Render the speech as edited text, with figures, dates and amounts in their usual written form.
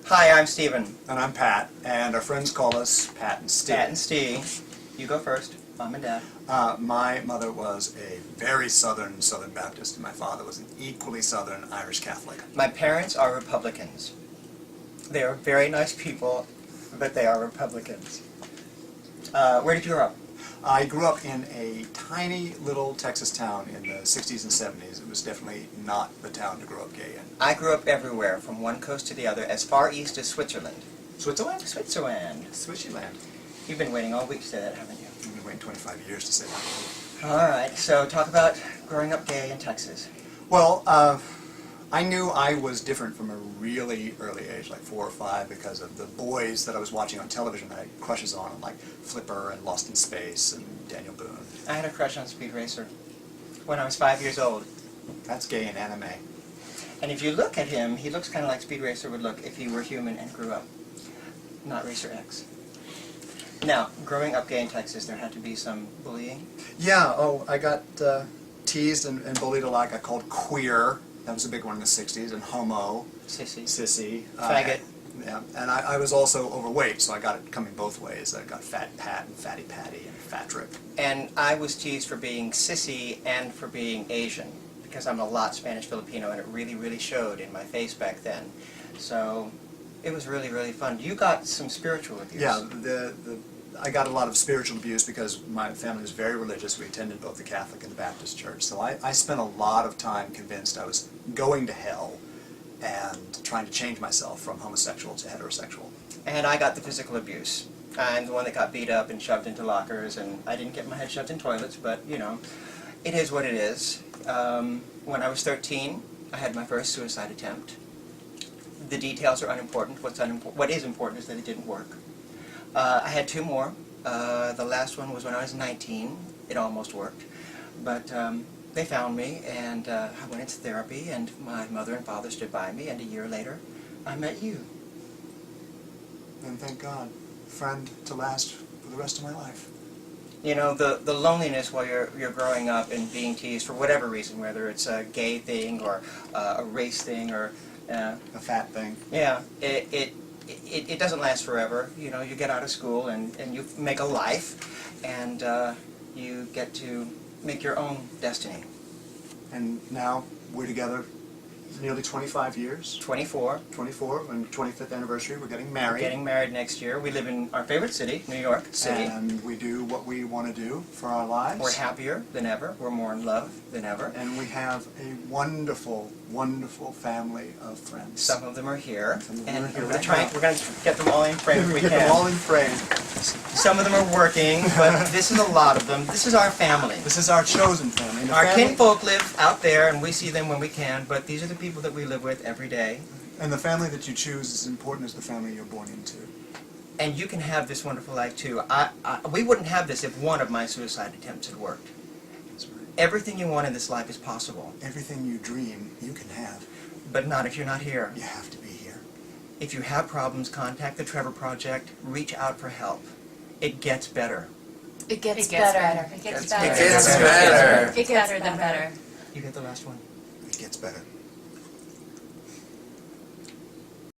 Hi, I'm Stephen. And I'm Pat, and our friends call us Pat and Steve. Pat and Steve. You go first, Mom and Dad. My mother was a very Southern Baptist, and my father was an equally Southern Irish Catholic. My parents are Republicans. They are very nice people, but they are Republicans. Where did you grow up? I grew up in a tiny little Texas town in the 60s and 70s. It was definitely not the town to grow up gay in. I grew up everywhere, from one coast to the other, as far east as Switzerland. Switzerland? Switzerland. Switzerland. You've been waiting all week to say that, haven't you? I've been waiting 25 years to say that. All right, so talk about growing up gay in Texas. Well, I knew I was different from a really early age, like 4 or 5, because of the boys that I was watching on television that I had crushes on, like Flipper and Lost in Space and Daniel Boone. I had a crush on Speed Racer when I was 5 years old. That's gay in anime. And if you look at him, he looks kind of like Speed Racer would look if he were human and grew up. Not Racer X. Now, growing up gay in Texas, there had to be some bullying. Yeah, I got teased and bullied a lot. I got called queer. That was a big one in the 60s. And homo. Sissy. Faggot. Yeah, and I was also overweight, so I got it coming both ways. I got Fat Pat and Fatty Patty and Fat Trip. And I was teased for being sissy and for being Asian, because I'm a lot Spanish-Filipino, and it really, really showed in my face back then. So it was really, really fun. You got some spiritual abuse. Yeah, I got a lot of spiritual abuse because my family was very religious. We attended both the Catholic and the Baptist church. So I spent a lot of time convinced I was going to hell and trying to change myself from homosexual to heterosexual. And I got the physical abuse. I'm the one that got beat up and shoved into lockers, and I didn't get my head shoved in toilets, but, you know, it is what it is. When I was 13, I had my first suicide attempt. The details are unimportant. What is important is that it didn't work. I had 2 more. The last one was when I was 19. It almost worked. But they found me, and I went into therapy, and my mother and father stood by me, and a year later, I met you. And thank God, friend to last for the rest of my life. You know, the loneliness while you're growing up and being teased for whatever reason, whether it's a gay thing or a race thing or a fat thing. Yeah, it doesn't last forever. You know, you get out of school and you make a life, and you get to make your own destiny. And now we're together nearly 25 years. 24. 24, and 25th anniversary. We're getting married. We're getting married next year. We live in our favorite city, New York City. And we do what we want to do for our lives. We're happier than ever. We're more in love than ever. And we have a wonderful, wonderful family of friends. Some of them are here. Some of them and are here we're right going to get them all in frame if we Get can. them all in frame. Some of them are working, but this is a lot of them. This is our family. This is our chosen family. And the Our family, kinfolk live out there, and we see them when we can, but these are the people that we live with every day. And the family that you choose is as important as the family you're born into. And you can have this wonderful life too. We wouldn't have this if one of my suicide attempts had worked. That's right. Everything you want in this life is possible. Everything you dream, you can have. But not if you're not here. You have to be here. If you have problems, contact the Trevor Project. Reach out for help. It gets better. It gets better. It gets better. better. It gets better than better. You get the last one. It gets better.